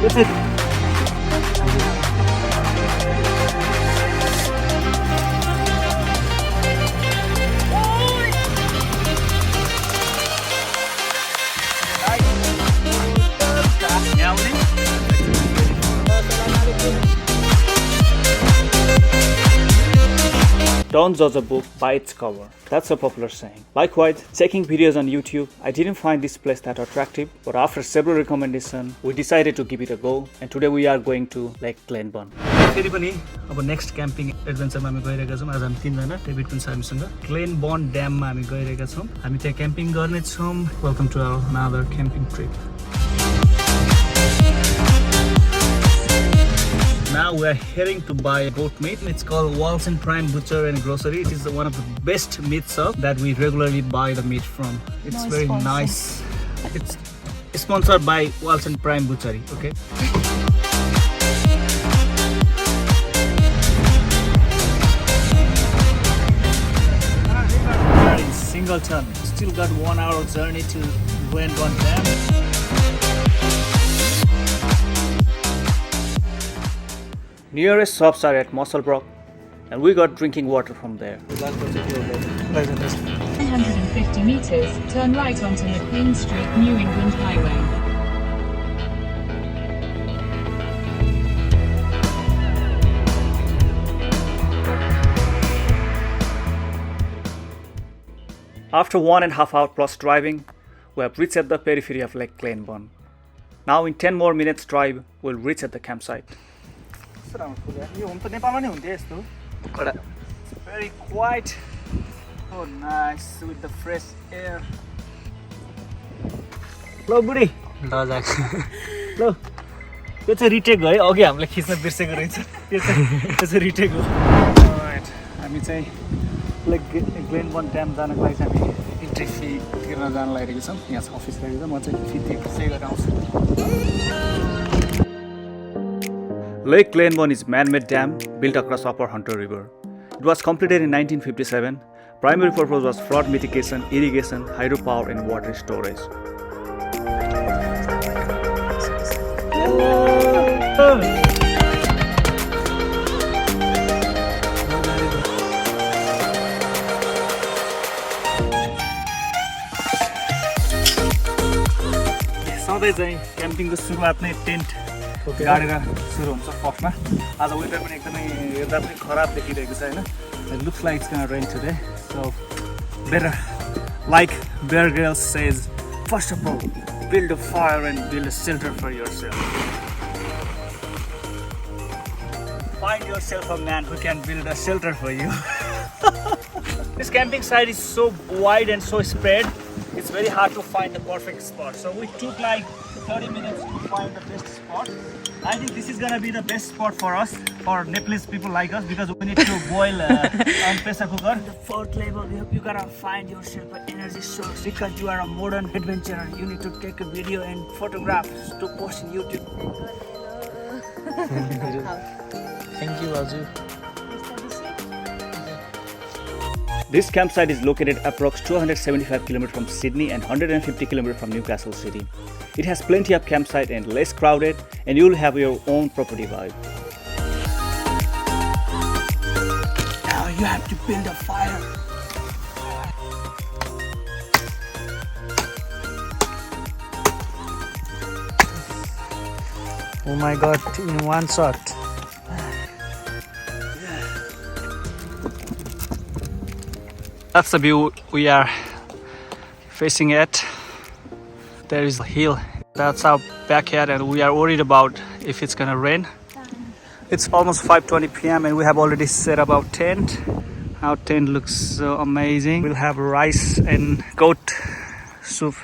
That's it. Don't judge a book by its cover. That's a popular saying. Likewise, checking videos on YouTube, I didn't find this place that attractive, but after several recommendations, we decided to give it a go, and today we are going to Lake Glenbawn. फेरि पनि अब next camping एडभेन्चरमा हामी गइरहेका छौँ। आज हामी तीनजना, David पनि छ हामीसँग। ग्लेनबर्न ड्याममा हामी गइरहेका छौँ। हामी त्यहाँ क्याम्पिङ गर्ने छौँ। Welcome to our another camping trip. Now we are heading to buy goat meat. It's called Walls and Prime Butcher and Grocery. It is one of the best meat shop that we regularly buy the meat from. It's very nice. It's sponsored by Walls and Prime Butchery. Okay. We're in Singleton. Still got 1 hour journey to Glenbawn Dam. Nearest shops are at Musselbrook, and we got drinking water from there. 150 meters, turn right onto McLean Street, New England Highway. After 1.5 hours plus driving, we have reached at the periphery of Lake Glenbawn. Now in 10 more minutes drive, we'll reach at the campsite. It's very quiet. Oh, nice with the fresh air. Hello, buddy. Hello. It's a retake, right? Okay, I'm like he's not birseko रहेछ. It's a retake. Alright, हामी चाहिँ Lake Glenbawn Dam जानको लागि चाहिँ हामी entry फी तिर्न जान लागिरहेको छौँ। यहाँ छ अफिस रहेको छ। म चाहिँ फी तिर्दै गरेर आउँछु। Lake Glenbawn is a man-made dam built across Upper Hunter River. It was completed in 1957. Primary purpose was flood mitigation, irrigation, hydropower, and water storage. सधैँ चाहिँ क्याम्पिङको सुरुवात नै टेन्ट गाडेर सुरु हुन्छ फर्स्टमा। आज वेदर पनि एकदमै हेर्दा पनि खराब देखिरहेको छ हैन। It looks like it's gonna rain today, so better, like Bear Grylls says, first of all, build a fire and build a shelter for yourself. Find yourself a man who can build a shelter for you. This camping site is so wide and so spread, it's very hard to find the perfect spot. So we took like 30 minutes to find the best spot. I think this is gonna be the best spot for us, for Nepalese people like us, because we need to boil on pressure cooker. The fourth level, you gotta find yourself an energy source, because you are a modern adventurer. You need to take a video and photographs to post in YouTube. Thank you, Raju. This campsite is located approx 275 km from Sydney and 150 km from Newcastle City. It has plenty of campsite and less crowded, and you'll have your own property vibe. Now you have to build a fire. Oh my god, in one shot. That's the view we are facing at. There is a hill. That's our backyard, and we are worried about if it's gonna rain. It's almost 5:20 p.m. and we have already set up our tent. Our tent looks so amazing. We'll have rice and goat soup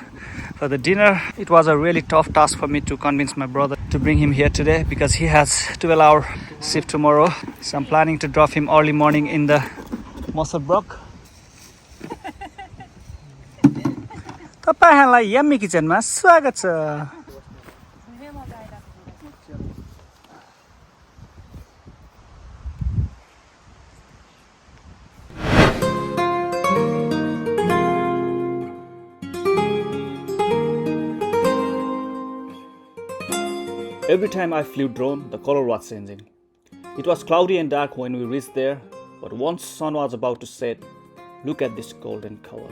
for the dinner. It was a really tough task for me to convince my brother to bring him here today, because he has 12-hour shift tomorrow. So I'm planning to drop him early morning in the Musselbrook. तपाईहरुलाई yummy किचनमा स्वागत छ। Every time I flew drone, the color was changing. It was cloudy and dark when we reached there, but once sun was about to set, look at this golden color.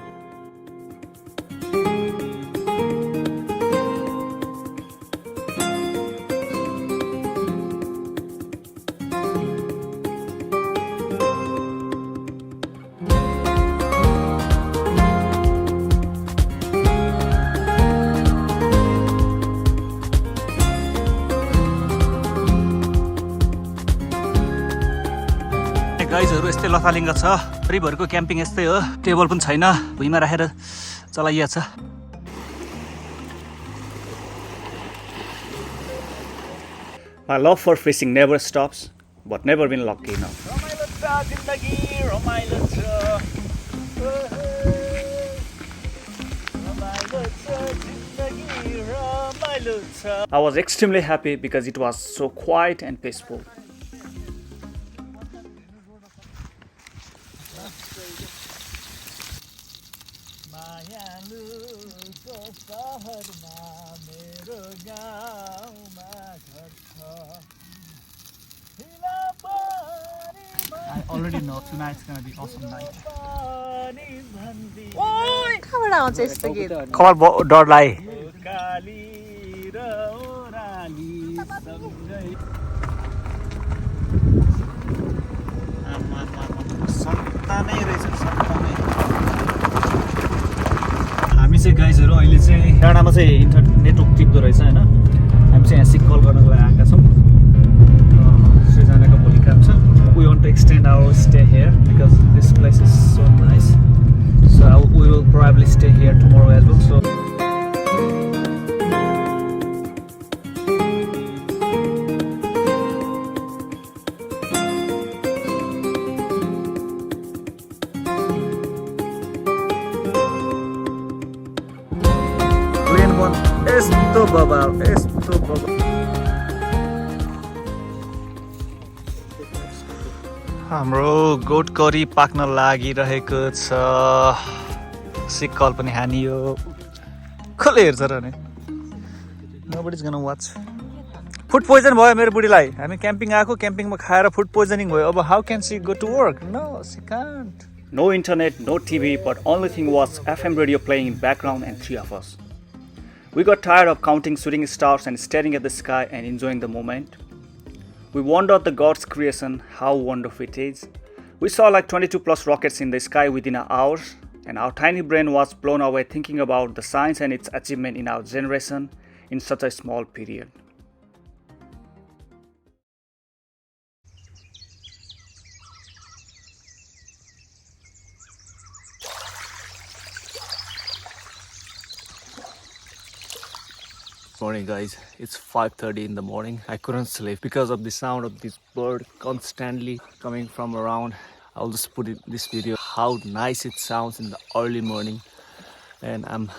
गाइजहरु यस्तै लथालिङ्ग छ परिभरको camping यस्तै हो table पनि छैन भुइँमा राखेर चलाइया छ My love for fishing never stops but never been lucky enough. रमाइलो छ जिन्दगी रमाइलो छ रमाइलो छ जिन्दगी रमाइलो छ I was extremely happy because it was so quiet and peaceful. I already know tonight's gonna be awesome night. Oi! कहाँबाट आउँछ यस्तो गीत? कपाल डर लाए सन्तानै रहेछ सन्तानै हामी चाहिँ गाइजहरु अहिले चाहिँ डाँडामा चाहिँ इन्टरनेट नेटवर्क टिप्दो रहेछ हैन हामी चाहिँ यहाँ सिक्कल गर्नको लागि आएका छौँ सृजनाको भोलि काम छ We want to extend our stay here because this place is so nice. So we will probably stay here tomorrow as well. So Glenbawn esto babal. हाम्रो गोट करी पाक्न लागिरहेको छ सिक्कल पनि हानियो कसले हेर्छ र नि Nobody's gonna watch. Food Poisson भयो मेरो बुढीलाई हामी क्याम्पिङ आएको क्याम्पिङमा खाएर फुड पोइजनिङ भयो अब how can she go to work? No, she can't. No internet, no TV, but only thing was FM radio playing in background and three of us. We got tired of counting shooting stars and staring at the sky and enjoying the moment. We wondered at the God's creation, how wonderful it is. We saw like 22 plus rockets in the sky within an hour, and our tiny brain was blown away thinking about the science and its achievement in our generation in such a small period. Morning guys, it's 5:30 in the morning. I couldn't sleep because of the sound of this bird constantly coming from around. I'll just put in this video how nice it sounds in the early morning and I'm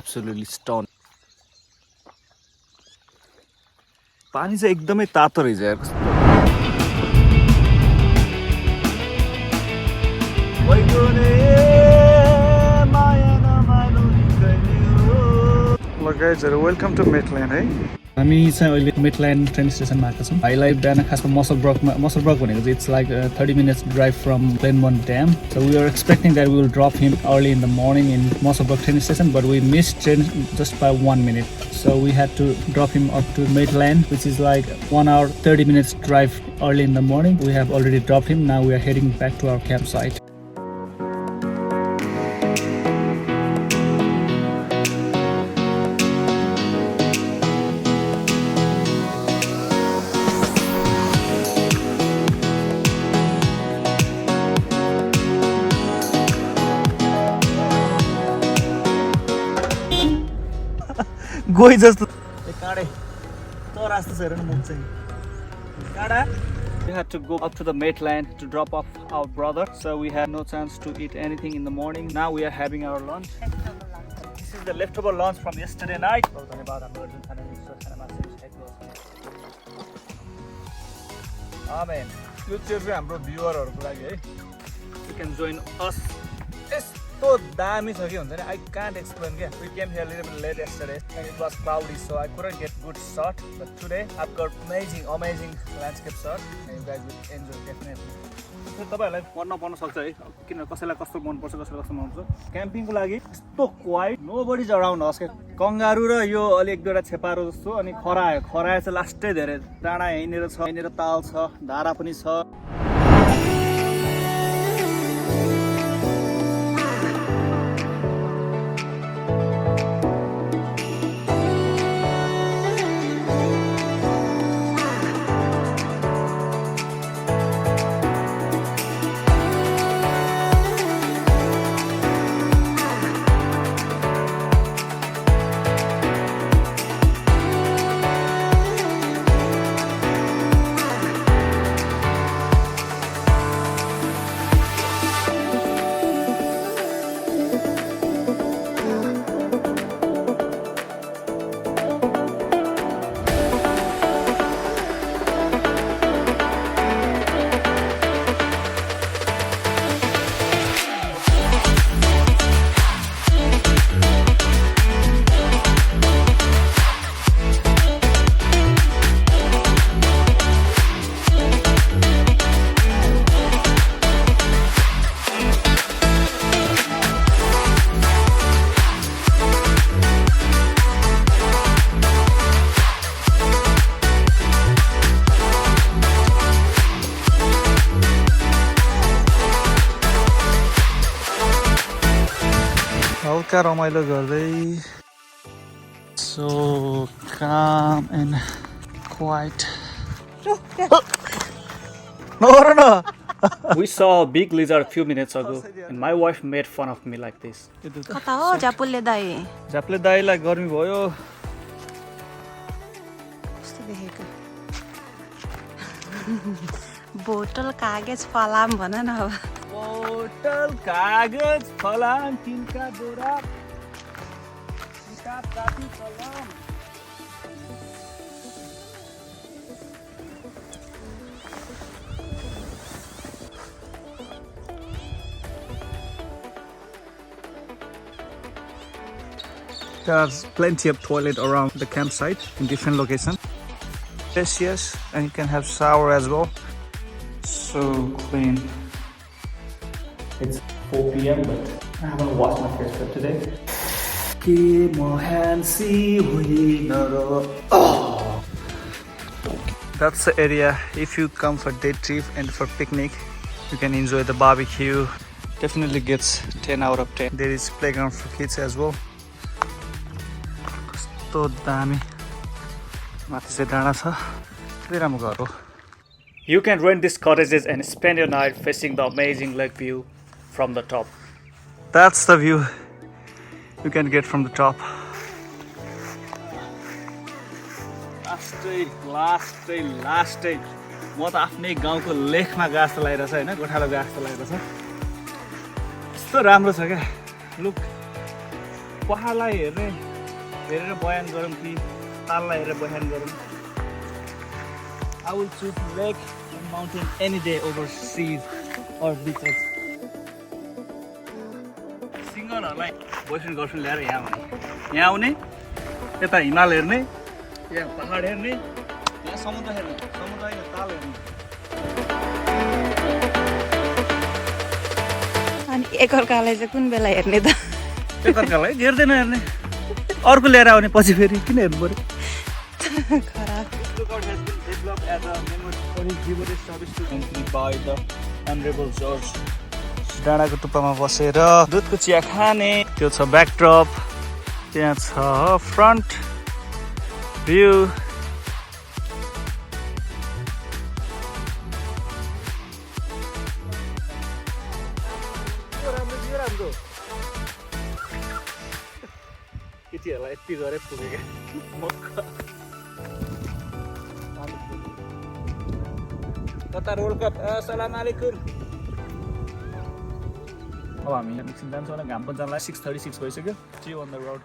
absolutely stunned. पानी चाहिँ एकदमै तातो रहेछ यार कस्तो Guys, welcome to Maitland, hey? हामी चाहिँ अहिले मेटल्यान्ड ट्रेन स्टेसनमा आएका छौँ भाइलाई बिहान खासमा मसलब्रक भनेको चाहिँ it's like 30 minutes drive from Glenbawn Dam. So we are expecting that we will drop him early in the morning in Mosselbrook train station, but we missed train just by 1 minute. So we had to drop him up to Maitland, which is like 1 hour 30 minutes drive early in the morning. We have already dropped him. Now we are heading back to our campsite. गोई जस्तो काडे तो रास्ता छ हेर्न मुख चाहिँ काडा We had to go up to the Maitland to drop off our brother, so we had no chance to eat anything in the morning. Now we are having our lunch. This is the leftover lunch from yesterday night. Amen. You can join us. कस्तो दामी छ कि हुन्छ नि I can't explain क्या we came here a little bit late yesterday and it was cloudy so I couldn't get good shot but today I've got amazing landscape shot and you guys will enjoy definitely तपाईहरुलाई मन नपर्न सक्छ है किन कसैलाई कस्तो मन पर्छ कसैलाई कस्तो मन पर्छ क्याम्पिङको लागि यस्तो क्वाइट नोबडी इज अराउन्ड अस के कंगारु र यो अलि एक दुईटा छेपारो जस्तो अनि खरायो चाहिँ लास्टै धेरै डाँडा यहीँनिर छ यहीँनिर ताल छ धारा पनि छ हल्का रमाइलो गर्दै so calm and quiet no we saw a big lizard a few minutes ago and my wife made fun of me like this कता हो जापुले दाइलाई गर्मी भयो कस्तो देखेको बोतल कागज फलाम भन न अब बोतल कागज फलाम तिनका बोरा किताब कापी कलम There's plenty of toilet around the campsite in different locations. Spacious, and you can have shower as well. So clean. It's 4 p.m. but I haven't washed my face for today. That's the area. If you come for day trip and for picnic, you can enjoy the barbecue. Definitely gets 10 out of 10. There is playground for kids as well. कस्तो दामी माथि चाहिँ डाँडा छ कति राम्रो घर हो You can rent these cottages and spend your night facing the amazing lake view from the top. That's the view you can get from the top. Last day. म त आफ्नै गाउँको लेखमा गाछ लगाइरहेछ हैन गोठालो गाछ लगाइरहेछ यस्तो राम्रो छ क्या लुक पहाडलाई हेरेर बयान गरौँ कि ताललाई हेरेर बयान गरौँ I will choose lake and mountain any day over seas or beaches. सिङ्गरहरूलाई बोयफ्रेन्ड गर्लफ्रेन्ड ल्याएर यहाँ आउने यता हिमाल हेर्ने यहाँ पहाड हेर्ने यहाँ समुद्र होइन ताल हेर्ने अनि एकअर्कालाई चाहिँ कुन बेला हेर्ने त एकअर्कालाई हेर्दैन हेर्ने अर्को लिएर आउने पछि फेरि किन हेर्नु पर्यो खराब as a memory established to entry by the Honorable George. डाँडाको टुप्पामा बसेर दुधको चिया खाने त्यो छ ब्याकड्रप त्यहाँ छ फ्रन्ट भ्यू केटीहरूलाई यति गरे पुगेको Qatar World Cup. Assalamualaikum. अब हामी यहाँ एकछिन जान्छौँ होला घाम पनि जानलाई 6:36 भइसक्यो See you on the road.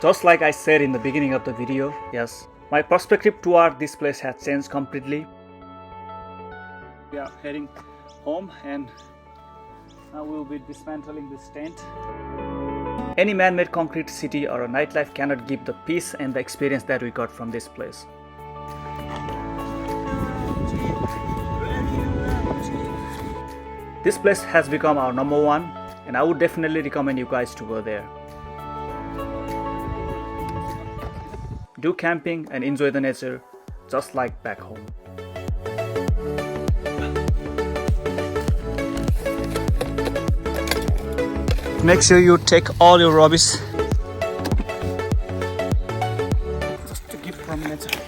Just like I said in the beginning of the video, yes, My perspective toward this place has changed completely. We are heading home and now we will be dismantling this tent. Any man-made concrete city or a nightlife cannot give the peace and the experience that we got from this place. This place has become our number one, and I would definitely recommend you guys to go there. Do camping and enjoy the nature just like back home. Make sure you take all your rubbish. Just a gift from nature.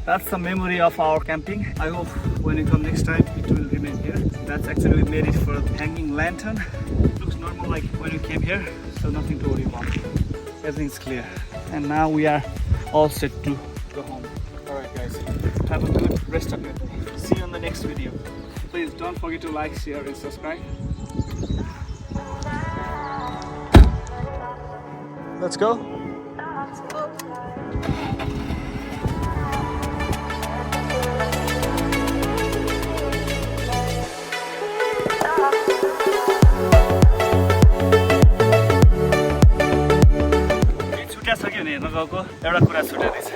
That's the memory of our camping. I hope when you come next time, it will remain here. That's actually we made it for a hanging lantern. It looks normal like when we came here, so nothing to worry about. Everything's clear. And now we are all set to go home. Alright guys, have a good rest of your day. See you on the next video. Please don't forget to like, share and subscribe. Let's go. छुट्या सक्यो भने हेर्न गएको एउटा कुरा छुट्याइदिन्छ